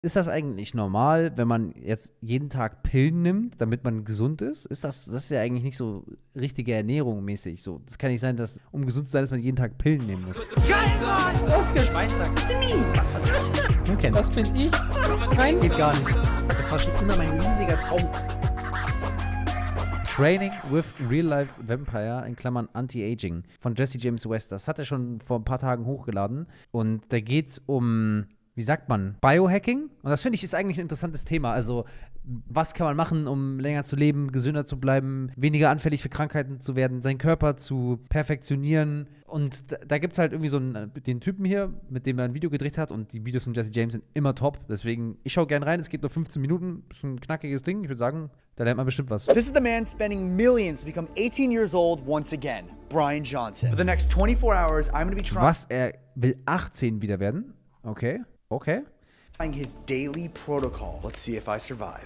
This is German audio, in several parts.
Ist das eigentlich normal, wenn man jetzt jeden Tag Pillen nimmt, damit man gesund ist? Das ist ja eigentlich nicht so richtige Ernährung mäßig. So, das kann nicht sein, dass, um gesund zu sein, dass man jeden Tag Pillen nehmen muss. Geil, Mann! Das ist Schweizer. Was von Du kennst. Das bin ich. Nein, geht gar nicht. Das war schon immer mein riesiger Traum. Training with Real-Life Vampire, in Klammern Anti-Aging, von Jesse James West. Das hat er schon vor ein paar Tagen hochgeladen. Und da geht es um, wie sagt man, Biohacking. Und das finde ich ist eigentlich ein interessantes Thema. Also, was kann man machen, um länger zu leben, gesünder zu bleiben, weniger anfällig für Krankheiten zu werden, seinen Körper zu perfektionieren. Und da gibt es halt irgendwie so den Typen hier, mit dem er ein Video gedreht hat. Und die Videos von Jesse James sind immer top. Deswegen, ich schaue gerne rein. Es geht nur 15 Minuten. Ist ein knackiges Ding. Ich würde sagen, da lernt man bestimmt was. This is the man spending millions to become 18 years old once again, Brian Johnson. For the next 24 hours, I'm going to be trying. Was? Er will 18 wieder werden? Okay. Okay. His daily protocol. Let's see if I survive.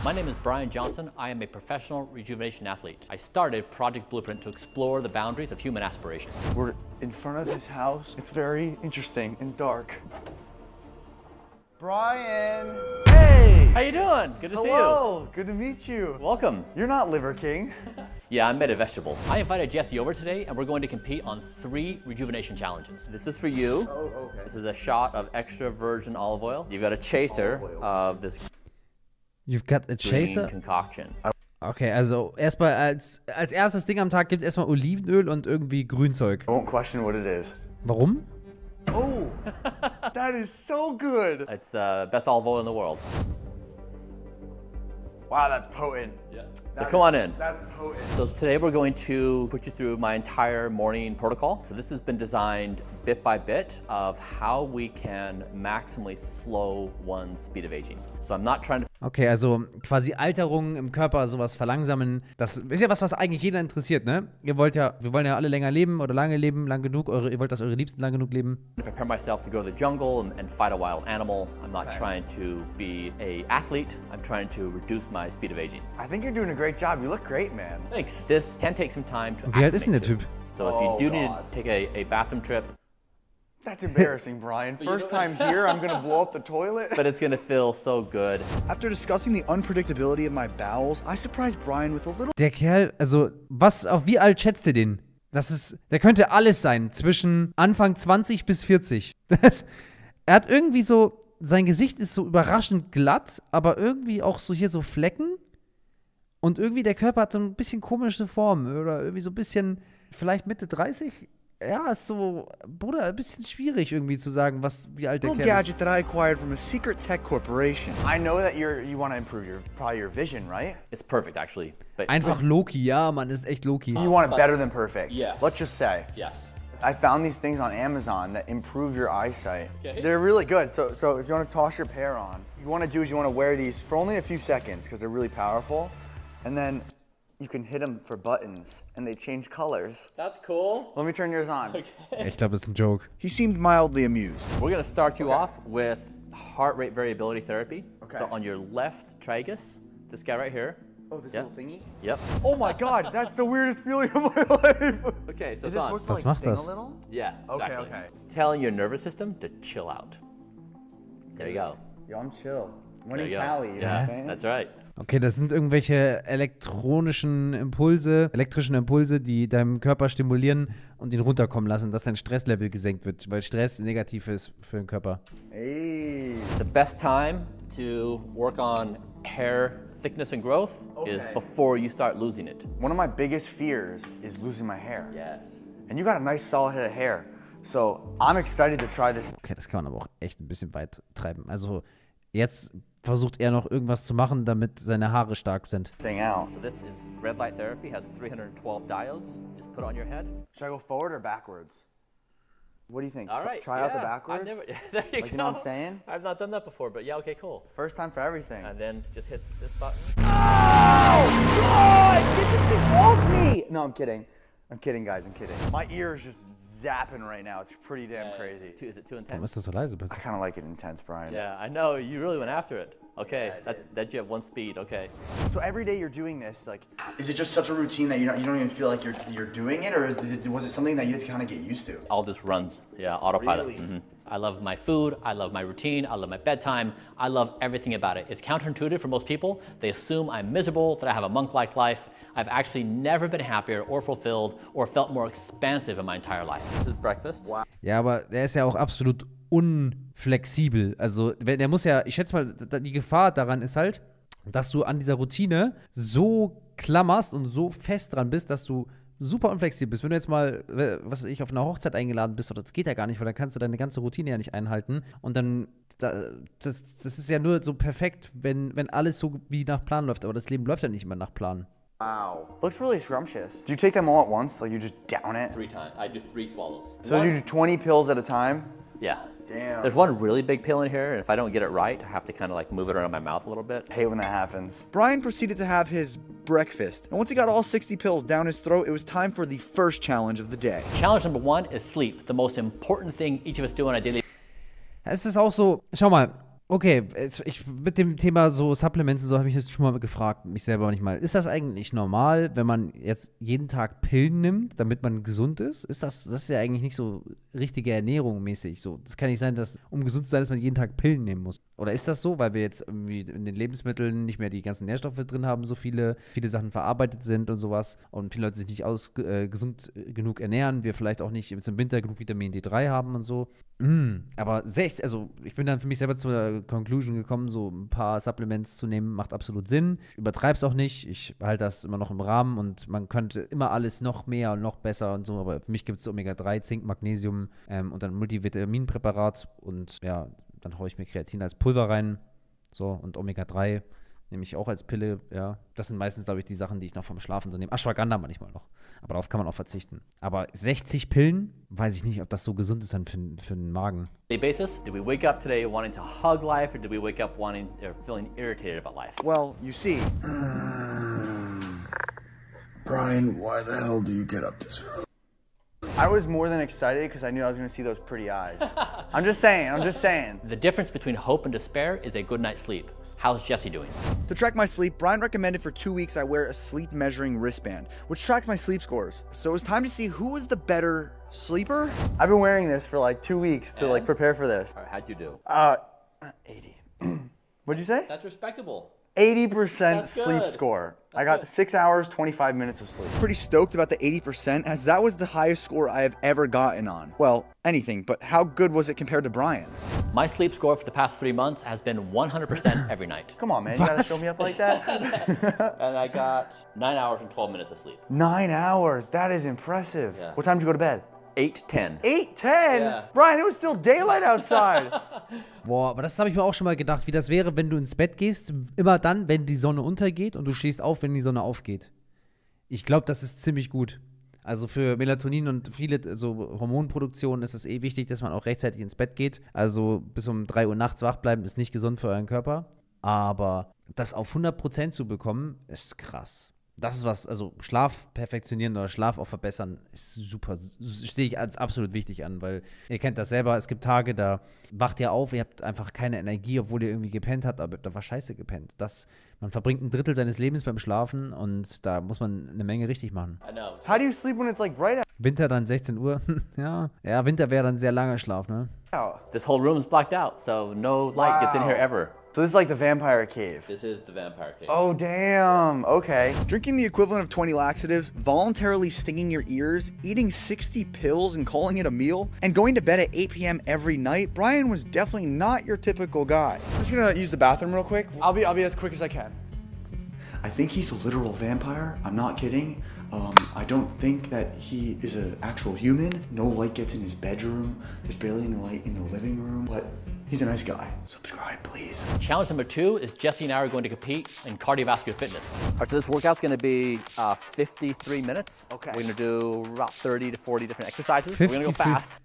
My name is Brian Johnson. I am a professional rejuvenation athlete. I started Project Blueprint to explore the boundaries of human aspiration. We're in front of his house. It's very interesting and dark. Brian! Hey! How you doing? Good to see you. Hello! Good to meet you. Welcome. You're not Liver King. Yeah, I'm made of vegetables. I invited Jesse over today, and we're going to compete on 3 rejuvenation challenges. This is for you. Oh, okay. This is a shot of extra virgin olive oil. You've got a chaser of this You've got a chaser? green concoction. Okay, also erstmal als erstes Ding am Tag gibt es erstmal Olivenöl und irgendwie Grünzeug. I won't question what it is. Warum? Oh! That is so good! It's the best olive oil in the world. Wow, that's potent. Yeah. So come on in. That's potent. So today we're going to put you through my entire morning protocol. So this has been designed bit by bit of how we can maximally slow one's speed of aging. So I'm not trying to... Okay, also quasi Alterung im Körper, sowas verlangsamen. Das ist ja was eigentlich jeder interessiert, ne? Wir wollen ja alle länger leben oder lange leben, lang genug. Ihr wollt, dass eure Liebsten lang genug leben. Prepare myself to go to the jungle and fight a wild animal. I'm not trying to be an athlete. I'm trying to reduce my speed of aging. I think you're doing a great job. You look great, man. Thanks. This can take some time to Wie alt ist denn der acclimate Typ? to. So if you do need to take a bathroom trip, That's embarrassing, Brian. First time here, I'm gonna blow up the toilet. but it's gonna feel so good. After discussing the unpredictability of my bowels, I surprised Brian with a little. Der Kerl, also auf wie alt schätzt ihr den? Der könnte alles sein, zwischen Anfang 20 bis 40. Er hat irgendwie so, sein Gesicht ist so überraschend glatt, aber irgendwie auch so hier so Flecken. Und irgendwie der Körper hat so ein bisschen komische Form oder irgendwie so ein bisschen, vielleicht Mitte 30. Ja, ist so, Bruder, ein bisschen schwierig irgendwie zu sagen, wie alt der Little Kerl ist. gadget that I acquired from a secret tech corporation. I know that you want to improve probably your vision, right? It's perfect, actually. But Einfach Loki, ja, Mann, ist echt Loki. You want it better than perfect. Yes. Let's just say. yes. I found these things on Amazon that improve your eyesight. Okay. They're really good. So if you want to toss your pair on, you want to do is you want to wear these for only a few seconds because they're really powerful, and then you can hit them for buttons and they change colors. That's cool. Let me turn yours on. Ich glaube, das ist ein Joke. He seemed mildly amused. We're gonna start you off with heart rate variability therapy. Okay. So on your left tragus, this guy right here. Oh, this Yep. little thingy? Yep. Oh my God, that's the weirdest feeling of my life. Okay, so Is it's this on. supposed to Was like macht sting das? a little? Yeah, Okay, exactly. okay. It's telling your nervous system to chill out. There you go. Yo, I'm chill. When There in you go. Cali, you know what Yeah, I'm saying? that's right. Okay, das sind irgendwelche elektrischen Impulse, die deinem Körper stimulieren und ihn runterkommen lassen, dass dein Stresslevel gesenkt wird, weil Stress negativ ist für den Körper. Hey. The best time to work on hair thickness and growth is Okay. before you start losing it. One of my biggest fears is losing my hair. Yes. And you got a nice solid head of hair. So I'm excited to try this Okay, das kann man aber auch echt ein bisschen weit treiben. Also jetzt versucht er noch irgendwas zu machen, damit seine Haare stark sind. thing out. So this is red light therapy, has 312 diodes. Just put it on your head. Should I go forward or backwards? What do you think? All right. Try out the yeah, backwards? I've never, there you Like, go. you know what I'm saying? I've not done that before, but yeah, okay, cool. First time for everything. And then just hit this button. Oh, God! Get this thing off me! No, I'm kidding. I'm kidding, guys. I'm kidding. My ear is just zapping right now. It's pretty damn crazy. Is it too Warum intense? ist das so leise, I bitte? kind of like it intense, Brian. Yeah, I know. You really went after it. Okay, Yeah, I that you have one speed. Okay. So every day you're doing this, like, Is it just such a routine that you don't even feel like you're doing it, or was it something that you had to kind of get used to? All just runs. Yeah, autopilot. Really? Mhm. I love my food, I love my routine, I love my bedtime, I love everything about it. It's counterintuitive for most people. They assume I'm miserable, that I have a monk-like life. I've actually never been happier or fulfilled or felt more expansive in my entire life. This is breakfast. Wow. Ja, aber der ist ja auch absolut unflexibel. Also, der muss ja, ich schätze mal, die Gefahr daran ist halt, dass du an dieser Routine so klammerst und so fest dran bist, dass du super unflexibel bist. Wenn du jetzt mal, was weiß ich, auf einer Hochzeit eingeladen bist, oder das geht ja gar nicht, weil dann kannst du deine ganze Routine ja nicht einhalten. Und dann, das ist ja nur so perfekt, wenn alles so wie nach Plan läuft. Aber das Leben läuft ja nicht immer nach Plan. Wow. Looks really scrumptious. Do you take them all at once? Like you just down it? 3 times. I do 3 swallows. So you do 20 pills at a time? Yeah. Damn. There's one really big pill in here, and if I don't get it right, I have to kind of like move it around my mouth a little bit. I hate when that happens. Brian proceeded to have his breakfast, and once he got all 60 pills down his throat, it was time for the first challenge of the day. Challenge number 1 is sleep, the most important thing each of us do on a daily basis. Es ist auch so, schau mal, okay, mit dem Thema so Supplements und so habe ich jetzt schon mal gefragt, mich selber manchmal. Ist das eigentlich normal, wenn man jetzt jeden Tag Pillen nimmt, damit man gesund ist? Das ist ja eigentlich nicht so richtige Ernährung mäßig. So, das kann nicht sein, dass, um gesund zu sein, dass man jeden Tag Pillen nehmen muss. Oder ist das so, weil wir jetzt irgendwie in den Lebensmitteln nicht mehr die ganzen Nährstoffe drin haben, so viele Sachen verarbeitet sind und sowas und viele Leute sich nicht gesund genug ernähren, wir vielleicht auch nicht jetzt im Winter genug Vitamin D3 haben und so. Aber also ich bin dann für mich selber zur Conclusion gekommen, so ein paar Supplements zu nehmen, macht absolut Sinn. Ich übertreib's auch nicht, ich halte das immer noch im Rahmen und man könnte immer alles noch mehr und noch besser und so, aber für mich gibt es Omega-3, Zink, Magnesium und dann Multivitaminpräparat und ja, dann haue ich mir Kreatin als Pulver rein, so, und Omega-3 nehme ich auch als Pille, ja. Das sind meistens, glaube ich, die Sachen, die ich noch vom Schlafen so nehme. Ashwagandha manchmal noch, aber darauf kann man auch verzichten. Aber 60 Pillen, weiß ich nicht, ob das so gesund ist dann für den Magen. Basis, did we wake up today wanting to hug life, or did we wake up wanting or feeling irritated about life? Well, you see. Brian, why the hell do you get up this early? I was more than excited because I knew I was going to see those pretty eyes. I'm just saying. The difference between hope and despair is a good night's sleep. How's Jesse doing? To track my sleep, Brian recommended for 2 weeks I wear a sleep measuring wristband, which tracks my sleep scores. So it was time to see who was the better sleeper. I've been wearing this for like 2 weeks to like prepare for this. All right, how'd you do? 80. What'd you say? That's respectable. 80% sleep score. I got 6 hours, 25 minutes of sleep. Pretty stoked about the 80% as that was the highest score I have ever gotten on. Well, anything, but how good was it compared to Brian? My sleep score for the past 3 months has been 100% every night. Come on, man, you gotta show me up like that. And I got 9 hours and 12 minutes of sleep. 9 hours, that is impressive. Yeah. What time did you go to bed? 8:10. 8:10? Yeah. Brian, it was still daylight outside. Boah, aber das habe ich mir auch schon mal gedacht, wie das wäre, wenn du ins Bett gehst, immer dann, wenn die Sonne untergeht und du stehst auf, wenn die Sonne aufgeht. Ich glaube, das ist ziemlich gut. Also für Melatonin und viele so Hormonproduktionen ist es wichtig, dass man auch rechtzeitig ins Bett geht. Also bis um 3 Uhr nachts wach bleiben ist nicht gesund für euren Körper. Aber das auf 100% zu bekommen, ist krass. Das ist was, also Schlaf perfektionieren oder Schlaf auch verbessern, ist super, stehe ich als absolut wichtig an, weil ihr kennt das selber, es gibt Tage, da wacht ihr auf, ihr habt einfach keine Energie, obwohl ihr irgendwie gepennt habt, aber da war scheiße gepennt. Man verbringt 1/3 seines Lebens beim Schlafen und da muss man eine Menge richtig machen. I know. How do you sleep when it's like bright Winter dann 16 Uhr, ja, Winter wäre dann sehr langer Schlaf, ne? out? This whole room is blacked out, so no light gets in here ever. So this is like the vampire cave. This is the vampire cave. Oh, damn. Okay. Drinking the equivalent of 20 laxatives, voluntarily stinging your ears, eating 60 pills and calling it a meal, and going to bed at 8 p.m. every night, Brian was definitely not your typical guy. I'm just gonna use the bathroom real quick. I'll be as quick as I can. I think he's a literal vampire. I'm not kidding. I don't think that he is an actual human. No light gets in his bedroom. There's barely any light in the living room, but he's a nice guy. Subscribe, please. Challenge number 2 is Jesse and I are going to compete in cardiovascular fitness. All right, so this workout's going to be 53 minutes. Okay. We're going to do about 30 to 40 different exercises. We're going to go fast.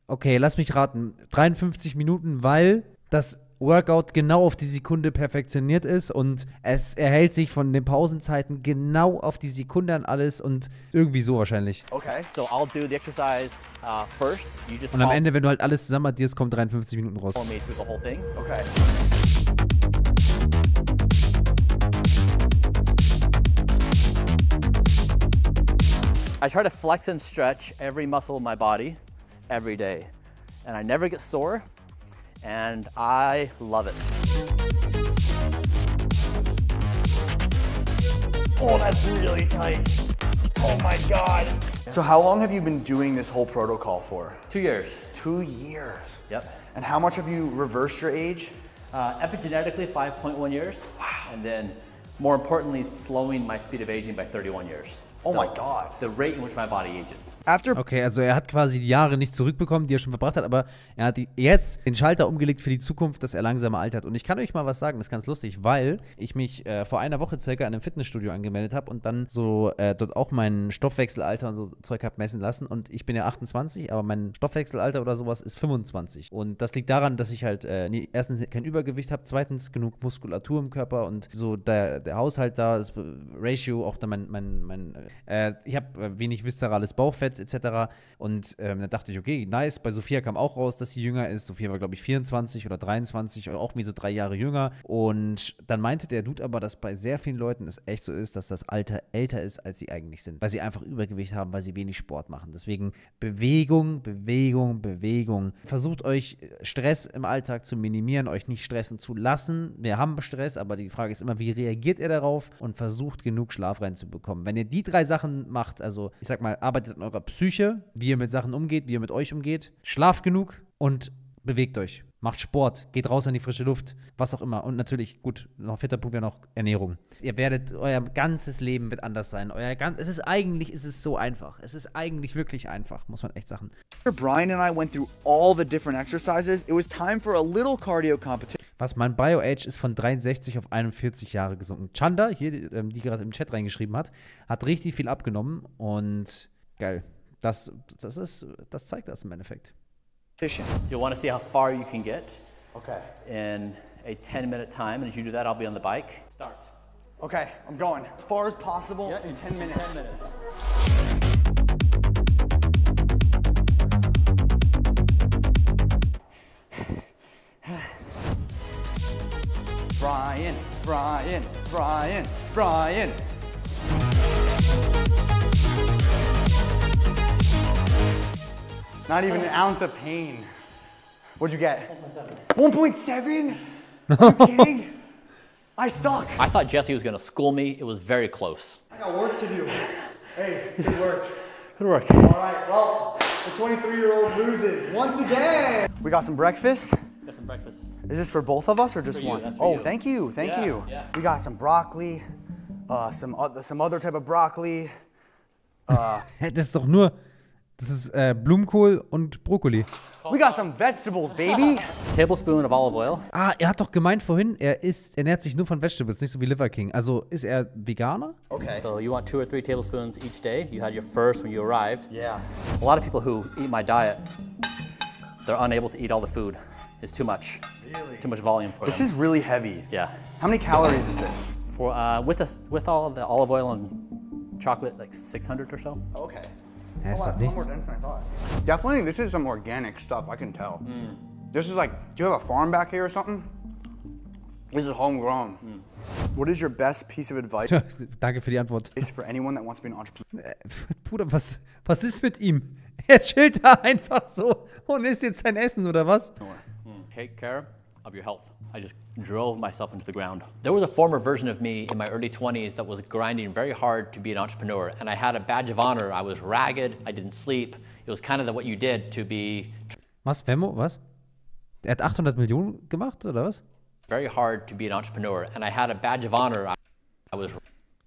Okay, lass mich raten. 53 Minuten, weil das Workout genau auf die Sekunde perfektioniert ist und es erhält sich von den Pausenzeiten genau auf die Sekunde an alles und irgendwie so wahrscheinlich. Okay. So I'll do the exercise first. You just Und am Ende, wenn du halt alles zusammen addierst, kommt 53 Minuten raus. follow me through the whole thing. Okay. I try to flex and stretch every muscle in my body every day. and I never get sore, and I love it. Oh, that's really tight. Oh my God. So how long have you been doing this whole protocol for? 2 years. 2 years. Yep. And how much have you reversed your age? Epigenetically, 5.1 years. Wow. And then, more importantly, slowing my speed of aging by 31 years. Oh my God. The rate in which my body ages. Okay, also er hat quasi die Jahre nicht zurückbekommen, die er schon verbracht hat, aber er hat jetzt den Schalter umgelegt für die Zukunft, dass er langsamer altert. Und ich kann euch mal was sagen, das ist ganz lustig, weil ich mich vor einer Woche circa in einem Fitnessstudio angemeldet habe und dann so dort auch mein Stoffwechselalter und so Zeug habe messen lassen. Und ich bin ja 28, aber mein Stoffwechselalter oder sowas ist 25. Und das liegt daran, dass ich halt erstens kein Übergewicht habe, zweitens genug Muskulatur im Körper und so der Haushalt da, das Ratio, auch dann ich habe wenig viszerales Bauchfett etc. Und dann dachte ich, okay, nice. Bei Sophia kam auch raus, dass sie jünger ist. Sophia war, glaube ich, 24 oder 23 oder auch wie so 3 Jahre jünger. Und dann meinte der Dude aber, dass bei sehr vielen Leuten es echt so ist, dass das Alter älter ist, als sie eigentlich sind. Weil sie einfach Übergewicht haben, weil sie wenig Sport machen. Deswegen Bewegung, Bewegung, Bewegung. Versucht euch Stress im Alltag zu minimieren, euch nicht stressen zu lassen. Wir haben Stress, aber die Frage ist immer, wie reagiert ihr darauf? Und versucht genug Schlaf reinzubekommen. Wenn ihr die 3 Sachen macht, also ich sag mal, arbeitet an eurer Psyche, wie ihr mit Sachen umgeht, wie ihr mit euch umgeht, schlaft genug und bewegt euch. Macht Sport, geht raus an die frische Luft, was auch immer. Und natürlich, gut, noch vierter Punkt wäre noch Ernährung. Ihr werdet, euer ganzes Leben wird anders sein. Eigentlich ist es so einfach. Es ist eigentlich wirklich einfach, muss man echt sagen. After Brian and I went through all the different exercises, it was time for a little cardio competition. Was, mein Bio-Age ist von 63 auf 41 Jahre gesunken. Chanda, hier, die gerade im Chat reingeschrieben hat richtig viel abgenommen und geil. Das zeigt das im Endeffekt. You'll want to see how far you can get. Okay. In a 10-minute time, and as you do that, I'll be on the bike. Start. Okay, I'm going as far as possible in 10 minutes. 10 minutes. Brian, Brian, Brian, Brian. Not even an ounce of pain. What'd you get? 1.7. 1.7? Are you kidding? I suck. I thought Jesse was going to school me. It was very close. I got work to do. Hey, good work. Good work. All right, well, the 23-year-old loses once again. We got some breakfast. Got some breakfast. Is this for both of us or just For you, one? that's for Oh, you. thank you, thank you. Yeah. We got some broccoli, some other type of broccoli. Das ist doch nur, das ist Blumenkohl und Brokkoli. We got some vegetables, baby. Tablespoon of olive oil. Ah, er hat doch gemeint vorhin, er ernährt sich nur von Vegetables, nicht so wie Liver King. Also ist er Veganer? Okay. So you want 2 or 3 tablespoons each day. You had your first when you arrived. Yeah. A lot of people who eat my diet, they're unable to eat all the food. It's too much. Really? Too much volume for This them. is really heavy. Yeah. How many calories is this? For with all of the olive oil and chocolate, like 600 or so. Okay. Ja, ist Oh, doch wow, it's a lot nichts. more dense than I thought. Definitely, this is some organic stuff, I can tell. This is like, do you have a farm back here or something? This is homegrown. What is your best piece of advice Danke für die Antwort. for anyone that wants to be an entrepreneur? Bruder, was ist mit ihm? Er chillt da einfach so und isst jetzt sein Essen, oder was? Take care of your health. I just drove myself into the ground. There was a former version of me in my early 20s that was grinding very hard to be an entrepreneur, and I had a badge of honor. I was ragged, I didn't sleep. It was kind of what you did to be Was, Vemo, was? Er hat 800 Millionen gemacht, oder was? very hard to be an entrepreneur, and I had a badge of honor. I was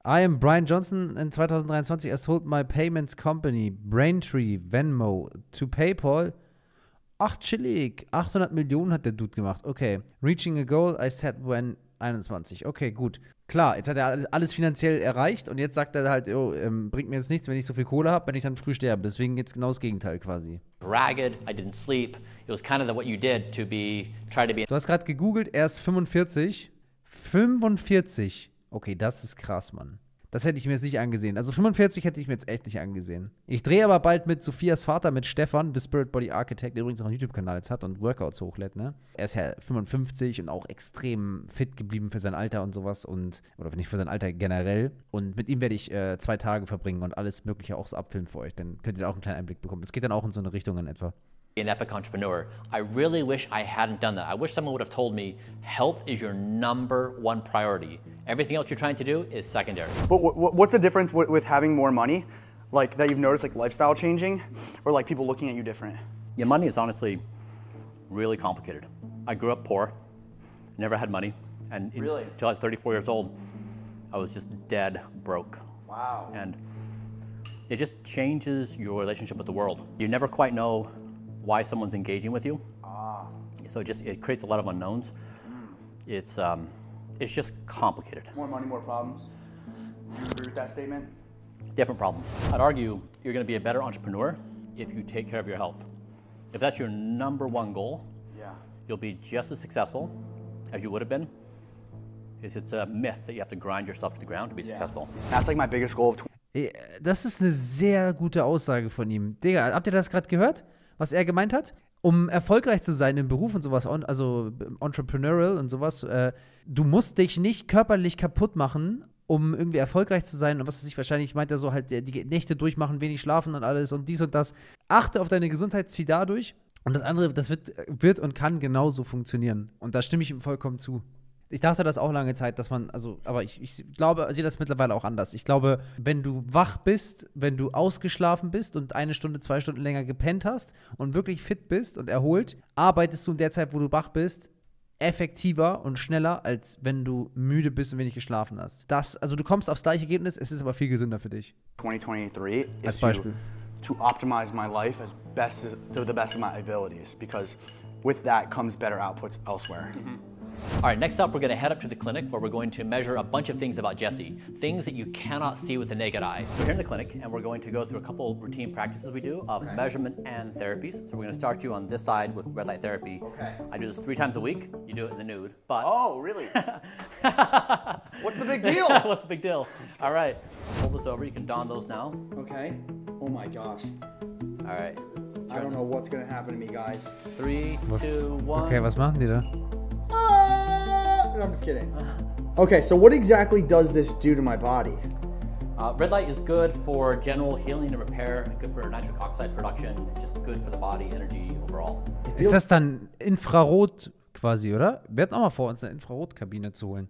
I am Brian Johnson in 2023. I sold my payments company, Braintree, Venmo, to PayPal. Ach, chillig. 800 Millionen hat der Dude gemacht. Okay. Reaching a goal I set when 21. Okay, gut. Klar, jetzt hat er alles finanziell erreicht und jetzt sagt er halt, oh, bringt mir jetzt nichts, wenn ich so viel Kohle habe, wenn ich dann früh sterbe. Deswegen jetzt genau das Gegenteil quasi. ragged, I didn't sleep. It was kind of what you did to try to be Du hast gerade gegoogelt, er ist 45. 45. Okay, das ist krass, Mann. Das hätte ich mir jetzt nicht angesehen. Also 45 hätte ich mir jetzt echt nicht angesehen. Ich drehe aber bald mit Sophias Vater, mit Stefan, The Spirit Body Architect, der übrigens auch einen YouTube-Kanal jetzt hat und Workouts hochlädt, ne? Er ist ja 55 und auch extrem fit geblieben für sein Alter und sowas oder nicht für sein Alter generell. Und mit ihm werde ich 2 Tage verbringen und alles Mögliche auch so abfilmen für euch. Dann könnt ihr auch einen kleinen Einblick bekommen. Das geht dann auch in so eine Richtung in etwa. An epic entrepreneur. I really wish I hadn't done that. I wish someone would have told me health is your #1 priority. Everything else you're trying to do is secondary. But what's the difference with having more money, like that you've noticed, like lifestyle changing, or like people looking at you different? Yeah, money is honestly really complicated. I grew up poor, never had money, and Really? until I was 34 years old, I was just dead broke. Wow. And it just changes your relationship with the world. You never quite know why someone's engaging with you. So it creates a lot of unknowns. It's just complicated. More money, more problems. Do you agree with that statement? Different problems. I'd argue you're going to be a better entrepreneur if you take care of your health. If that's your #1 goal, Yeah. you'll be just as successful as you would have been. It's a myth that you have to grind yourself to the ground to be successful. That's like my biggest goal of Das ist eine sehr gute Aussage von ihm. Digga, habt ihr das gerade gehört, was er gemeint hat? Um erfolgreich zu sein im Beruf und sowas, also entrepreneurial und sowas, du musst dich nicht körperlich kaputt machen, um irgendwie erfolgreich zu sein. Und was weiß ich, wahrscheinlich meint er so halt, die Nächte durchmachen, wenig schlafen und alles und dies und das. Achte auf deine Gesundheit, zieh dadurch. Und das andere, das wird und kann genauso funktionieren. Und da stimme ich ihm vollkommen zu. Ich dachte das auch lange Zeit, dass man, aber ich glaube, ich sehe das mittlerweile auch anders. Ich glaube, wenn du wach bist, wenn du ausgeschlafen bist und 1 Stunde, 2 Stunden länger gepennt hast und wirklich fit bist und erholt, arbeitest du in der Zeit, wo du wach bist, effektiver und schneller, als wenn du müde bist und wenig geschlafen hast. Also du kommst aufs gleiche Ergebnis, es ist aber viel gesünder für dich. 2023 Als is Beispiel. to optimize my life to the best of my abilities, because with that comes better outputs elsewhere. All right, next up, we're going to head up to the clinic where we're going to measure a bunch of things about Jesse, things that you cannot see with the naked eye. We're here in the clinic, and we're going to go through a couple routine practices we do of measurement and therapies. So we're going to start you on this side with red light therapy. Okay. I do this 3 times a week. You do it in the nude, but... Oh, really? What's the big deal? What's the big deal? All right, hold this over. You can don those now. Okay. Oh my gosh. All right. I don't know what's gonna happen to me, guys. 3, 2, 1. Okay, was machen die da? No, I'm just kidding. Okay, so what exactly does this do to my body? Red light is good for general healing and repair, good for nitric oxide production, just good for the body, energy overall. Ist das dann Infrarot quasi, oder? Wir hatten auch mal vor, uns eine Infrarotkabine zu holen.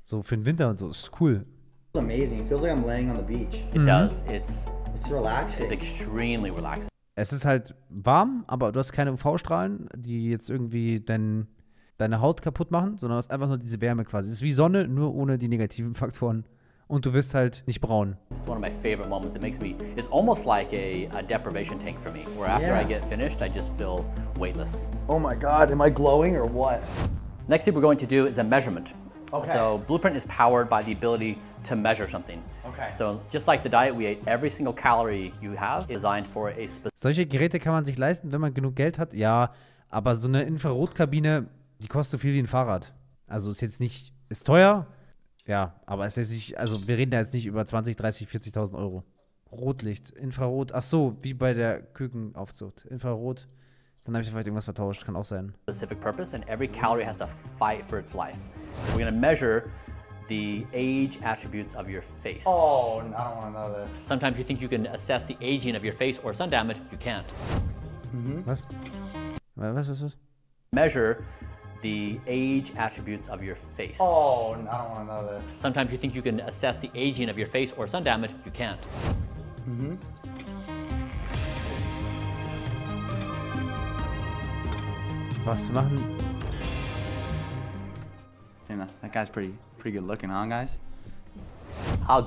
So für den Winter und so. Das ist cool. It's amazing. It feels like I'm laying on the beach. It does. It's relaxing. extremely relaxing. Es ist halt warm, aber du hast keine UV-Strahlen, die jetzt irgendwie deine Haut kaputt machen, sondern du hast einfach nur diese Wärme quasi. Es ist wie Sonne, nur ohne die negativen Faktoren. Und du wirst halt nicht braun. It's one of my favorite moments. It's almost like a deprivation tank for me, where after I get finished, I just feel weightless. Oh my God, am I glowing or what? Next thing we're going to do is a measurement. Okay. So Blueprint is powered by the ability to measure something. Okay. So just like the diet we ate, every single calorie you have is designed for a specific. Solche Geräte kann man sich leisten, wenn man genug Geld hat, ja. Aber so eine Infrarotkabine, die kostet so viel wie ein Fahrrad. Also ist jetzt nicht, ist teuer, ja, aber es ist nicht, also wir reden da jetzt nicht über 20, 30, 40.000 Euro. Rotlicht, Infrarot, ach so, wie bei der Kükenaufzucht. Infrarot, dann habe ich vielleicht irgendwas vertauscht, kann auch sein. Specific purpose, and every calorie has to fight for its life. We're going to measure the age attributes of your face. Oh, I don't want to know this. Sometimes you think you can assess the aging of your face or sun damage. You can't. Was? Was? Measure the age attributes of your face. Oh, I don't want to know this. Sometimes you think you can assess the aging of your face or sun damage. You can't. Was machen? Damn, that guy's pretty good looking, huh, guys?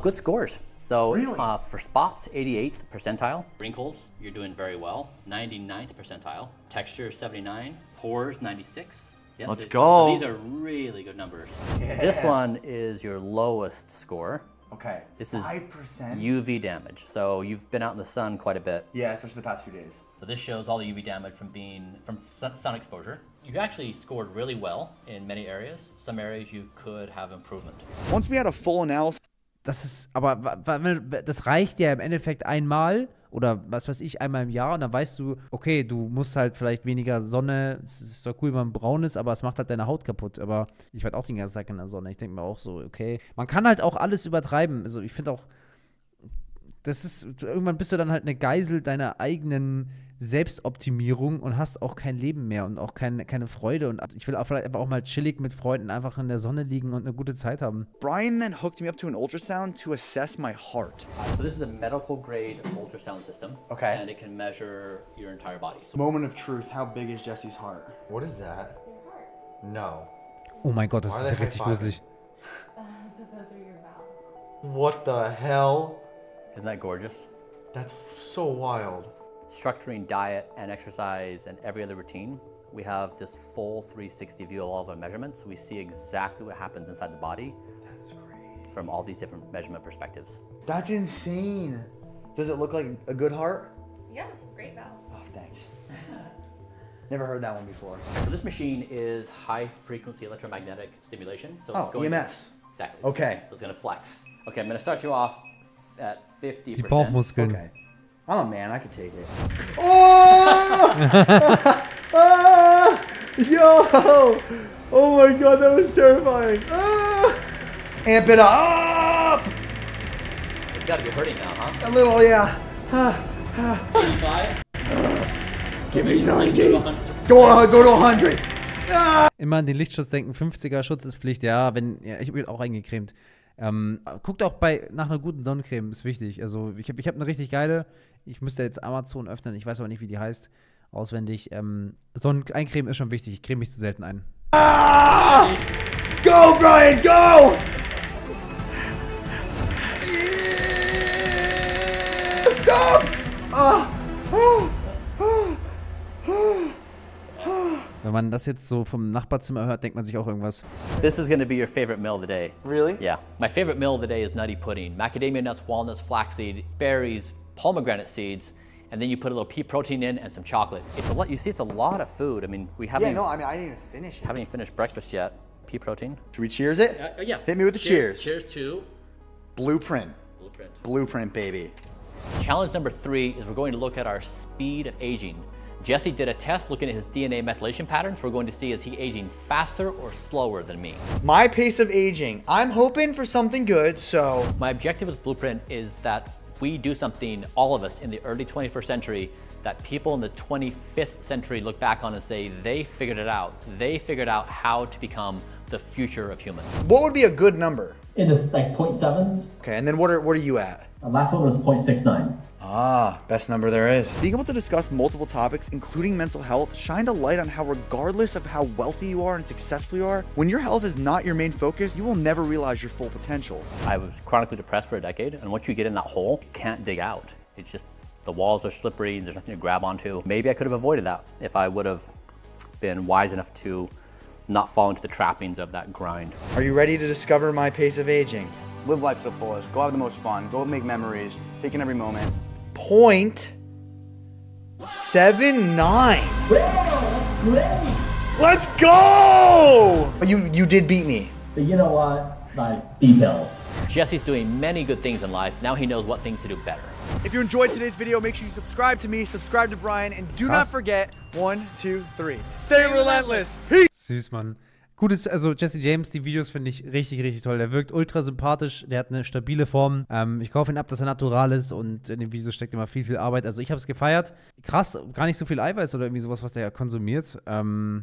Good scores. So Really? For spots, 88th percentile. Wrinkles, you're doing very well. 99th percentile. Texture, 79. Pores, 96. Yes, Let's so go. these are really good numbers. This one is your lowest score. Okay. This is 5%? UV damage. So you've been out in the sun quite a bit. Yeah, especially the past few days. So this shows all the UV damage from sun exposure. You actually scored really well in many areas. Some areas you could have improvement. Once we had a full analysis. Das ist, aber das reicht ja im Endeffekt einmal oder was weiß ich, einmal im Jahr und dann weißt du, okay, du musst halt vielleicht weniger Sonne, es ist doch cool, wenn man braun ist, aber es macht halt deine Haut kaputt, aber ich war auch den ganzen Tag in der Sonne, ich denke mir auch so, okay, man kann halt auch alles übertreiben, also ich finde auch, das ist, irgendwann bist du dann halt eine Geisel deiner eigenen Selbstoptimierung und hast auch kein Leben mehr und auch keine Freude. Und ich will auch vielleicht einfach auch mal chillig mit Freunden einfach in der Sonne liegen und eine gute Zeit haben. Brian then hooked me up to an ultrasound to assess my heart. So this is a medical grade ultrasound system. Okay. And it can measure your entire body. So Moment of truth, how big is Jesse's heart? What is that? No. Oh mein Gott, das ist ja richtig gruselig. Those are your valves. What the hell? isn't that gorgeous? That's so wild. Structuring diet and exercise and every other routine, we have this full 360 view of all of our measurements. We see exactly what happens inside the body. That's crazy. From all these different measurement perspectives. That's insane. Does it look like a good heart? Yeah, great valves. Oh, thanks. Never heard that one before. So this machine is high frequency electromagnetic stimulation. So Oh, it's going EMS. Exactly. Okay. So it's going to flex. Okay, I'm going to start you off at 50%. Die Bauchmuskeln. Okay. I'm a man, I can take it. Oh! Ah! Yo! Oh my god, that was terrifying. Ah! Amp it up! It's got to be hurting now, huh? A little, yeah. 85? Give me 90. Go to 100. Immer an den Lichtschutz denken, 50er Schutz ist Pflicht. Ja, ich bin auch eingecremt. Guckt auch nach einer guten Sonnencreme, ist wichtig. Also ich hab eine richtig geile, ich müsste jetzt Amazon öffnen, ich weiß aber nicht, wie die heißt, auswendig. Sonnencreme ist schon wichtig, ich creme mich zu selten ein. Ah! Go, Brian, go! Stop! Wenn man das jetzt so vom Nachbarzimmer hört, denkt man sich auch irgendwas. This is going to be your favorite meal of the day. Really? Yeah. My favorite meal of the day is nutty pudding. Macadamia nuts, walnuts, flaxseed, berries, pomegranate seeds, and then you put a little pea protein in and some chocolate. It's a lot. You see, it's a lot of food. I mean, we haven't, Yeah, no, I mean, I didn't even finish it. haven't even finished breakfast yet. Pea protein. Should we cheers it? Yeah. Hit me with the cheers. Cheers to Blueprint. Blueprint. Blueprint, baby. Challenge number 3 is we're going to look at our speed of aging. Jesse did a test looking at his DNA methylation patterns. We're going to see, is he aging faster or slower than me? My pace of aging. I'm hoping for something good, so. My objective with Blueprint is that we do something, all of us, in the early 21st century that people in the 25th century look back on and say they figured it out. They figured out how to become the future of humans. What would be a good number? It is like 0.7s. Okay, and then what are you at? The last one was 0.69. Ah, best number there is. Being able to discuss multiple topics, including mental health, shined a light on how regardless of how wealthy you are and successful you are, when your health is not your main focus, you will never realize your full potential. I was chronically depressed for a decade, and once you get in that hole, you can't dig out. It's just, the walls are slippery, there's nothing to grab onto. Maybe I could have avoided that if I would have been wise enough to not fall into the trappings of that grind. Are you ready to discover my pace of aging? Live life to the fullest. Go have the most fun. Go make memories. Take in every moment. 0.79. Great! Let's go! You did beat me. But you know what? Like, details. Jesse's doing many good things in life. Now he knows what things to do better. If you enjoyed today's video, make sure you subscribe to me, subscribe to Brian, and do not forget 1, 2, 3. Stay relentless. Peace! Süß, Mann. Gutes, also Jesse James, die Videos finde ich richtig, richtig toll. Der wirkt ultra sympathisch, der hat eine stabile Form. Ich kaufe ihn ab, dass er natural ist und in den Videos steckt immer viel, viel Arbeit. Also ich habe es gefeiert. Krass, gar nicht so viel Eiweiß oder irgendwie sowas, was der konsumiert.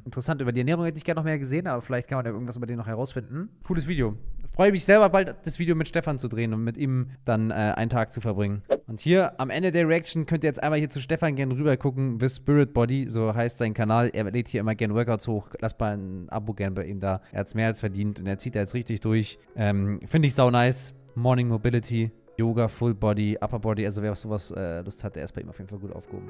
Interessant, über die Ernährung hätte ich gerne noch mehr gesehen, aber vielleicht kann man ja irgendwas über den noch herausfinden. Cooles Video. Freue mich selber bald, das Video mit Stefan zu drehen und mit ihm dann einen Tag zu verbringen. Und hier am Ende der Reaction könnt ihr jetzt einmal hier zu Stefan gerne rüber gucken. The Spirit Body, so heißt sein Kanal. Er lädt hier immer gerne Workouts hoch. Lasst mal ein Abo gerne bei ihm da. Er hat es mehr als verdient und er zieht da jetzt richtig durch. Finde ich sau nice. Morning Mobility, Yoga, Full Body, Upper Body. Also wer auf sowas Lust hat, der ist bei ihm auf jeden Fall gut aufgehoben.